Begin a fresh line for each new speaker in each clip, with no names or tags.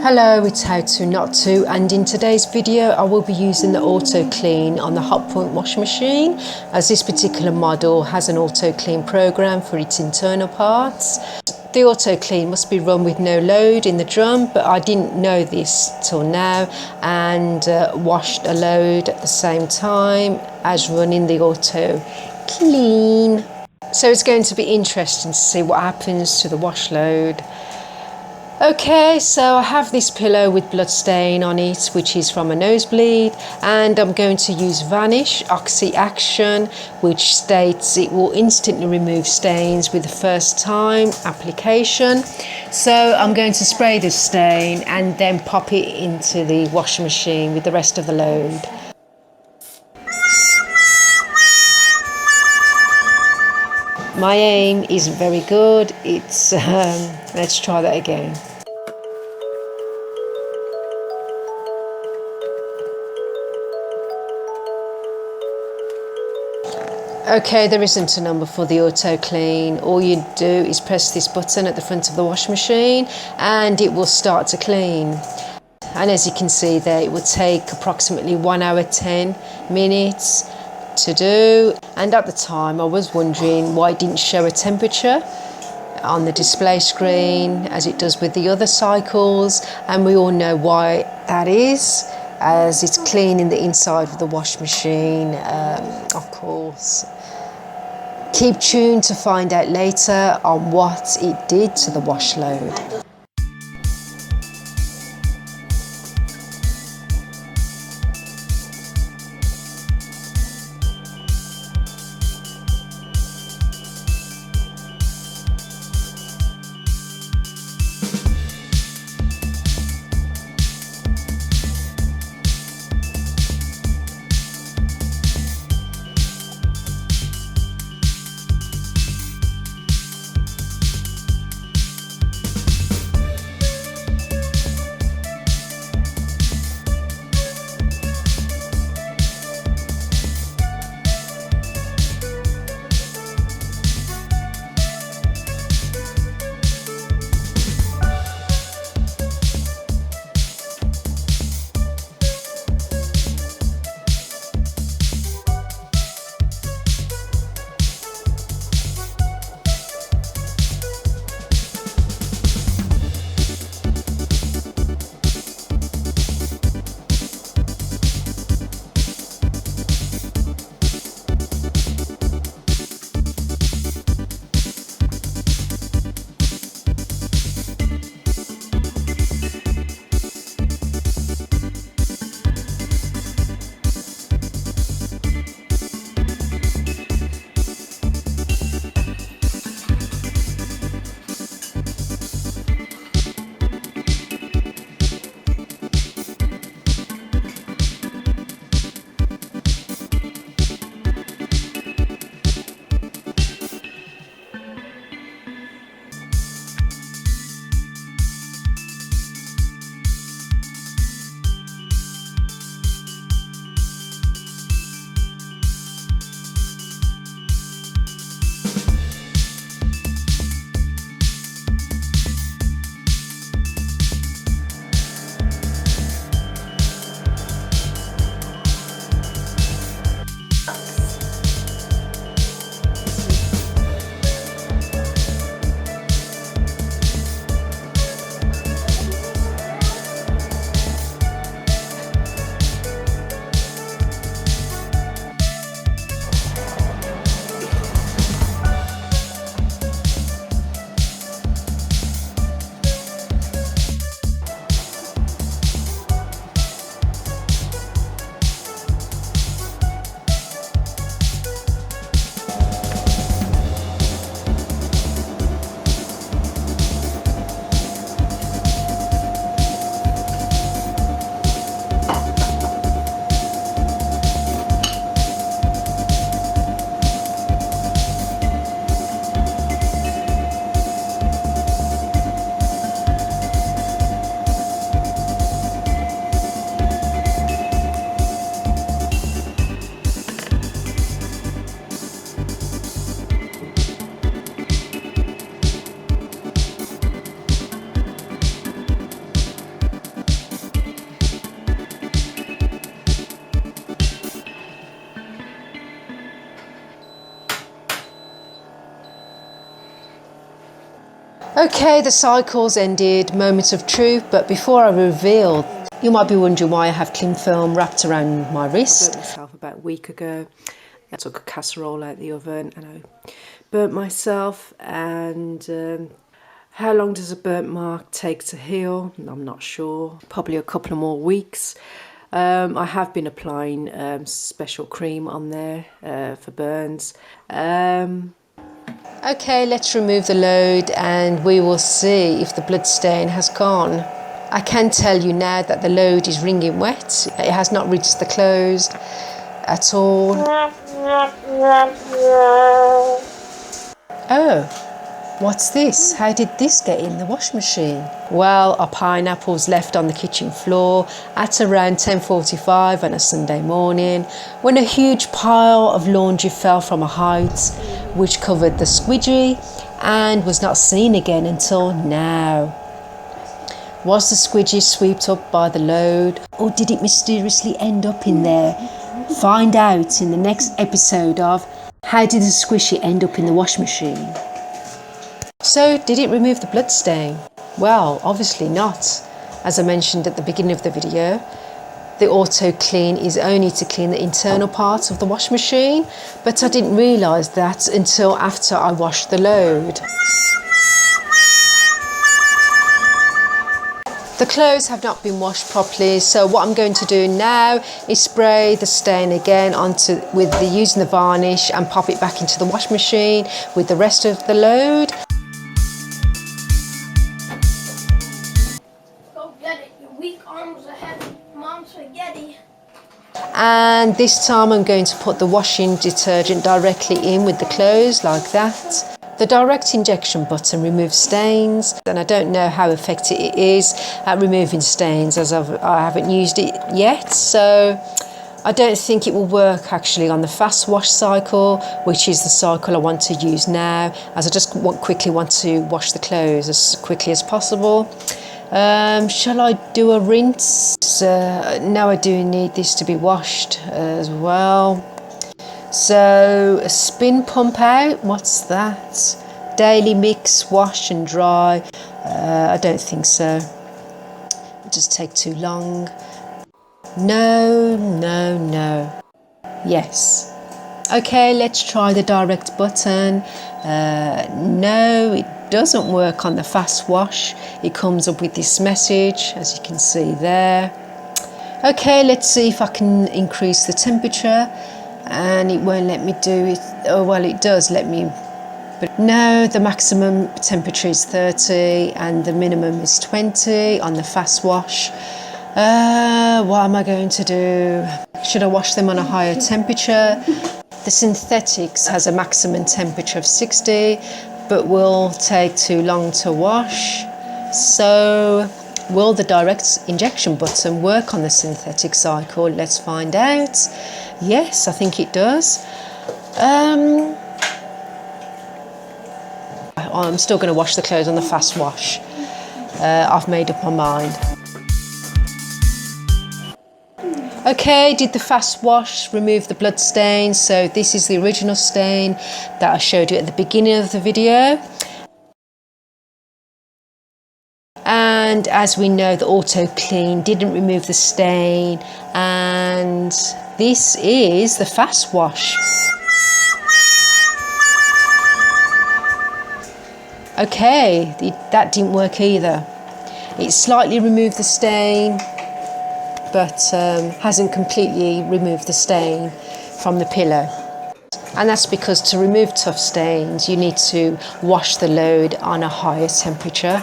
Hello, it's How To Not To, and in today's video I will be using the auto clean on the Hotpoint washing machine, as this particular model has an auto clean program for its internal parts. The auto clean must be run with no load in the drum, but I didn't know this till now, and washed a load at the same time as running the auto clean. So it's going to be interesting to see what happens to the wash load. Okay, so I have this pillow with blood stain on it, which is from a nosebleed, and I'm going to use Vanish Oxy Action, which states it will instantly remove stains with the first time application. So I'm going to spray this stain and then pop it into the washing machine with the rest of the load. My aim isn't very good. It's let's try that again. Okay, there isn't a number for the auto clean. All you do is press this button at the front of the washing machine and it will start to clean. And as you can see there, it will take approximately 1 hour 10 minutes to do. And at the time I was wondering why it didn't show a temperature on the display screen as it does with the other cycles, and we all know why that is, as it's cleaning the inside of the wash machine, of course. Keep tuned to find out later on what it did to the wash load. Okay, the cycle's ended, moment of truth, but before I reveal, you might be wondering why I have cling film wrapped around my wrist. I burnt myself about a week ago. I took a casserole out the oven and I burnt myself. And how long does a burnt mark take to heal? I'm not sure. Probably a couple of more weeks. I have been applying special cream on there for burns. Okay, let's remove the load and we will see if the blood stain has gone. I can tell you now that the load is wringing wet. It has not reached the clothes at all. Oh, what's this? How did this get in the washing machine? Well, a pineapple's left on the kitchen floor at around 10:45 on a Sunday morning when a huge pile of laundry fell from a height which covered the squidgy and was not seen again until now. Was the squidgy swept up by the load, or did it mysteriously end up in there? Find out in the next episode of How Did the Squishy End Up in the Washing Machine? So, did it remove the blood stain? Well, obviously not. As I mentioned at the beginning of the video, the auto clean is only to clean the internal parts of the washing machine, but I didn't realise that until after I washed the load. The clothes have not been washed properly, so what I'm going to do now is spray the stain again using the varnish and pop it back into the washing machine with the rest of the load.
Go get it, your weak arms are heavy. Mom's spaghetti.
And this time I'm going to put the washing detergent directly in with the clothes like that. The direct injection button removes stains, and I don't know how effective it is at removing stains as I haven't used it yet, so I don't think it will work actually on the fast wash cycle, which is the cycle I want to use now, as I just quickly want to wash the clothes as quickly as possible. Shall I do a rinse? Now I do need this to be washed as well. So a spin pump out, what's that? Daily mix, wash and dry. I don't think so. It'll just take too long. No. Yes. Okay, let's try the direct button. No, it doesn't work on the fast wash. It comes up with this message, as you can see there. Okay, let's see if I can increase the temperature. And it won't let me do it. Oh, well, it does let me, but no, the maximum temperature is 30 and the minimum is 20 on the fast wash. What am I going to do? Should I wash them on a higher temperature? The synthetics has a maximum temperature of 60, but will take too long to wash. So will the direct injection button work on the synthetic cycle? Let's find out. Yes, I think it does. I'm still going to wash the clothes on the fast wash. I've made up my mind. Okay, did the fast wash remove the blood stain? So this is the original stain that I showed you at the beginning of the video. And as we know, the auto clean didn't remove the stain, and this is the fast wash. Okay, that didn't work either. It slightly removed the stain, but hasn't completely removed the stain from the pillow. And that's because to remove tough stains, you need to wash the load on a higher temperature.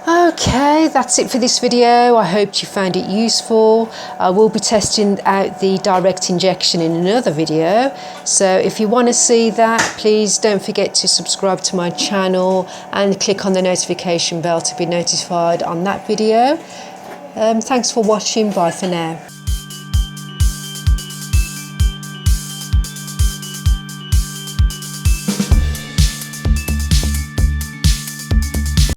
Okay, that's it for this video. I hope you found it useful. I will be testing out the direct injection in another video. So if you want to see that, please don't forget to subscribe to my channel and click on the notification bell to be notified on that video. Thanks for watching. Bye for now.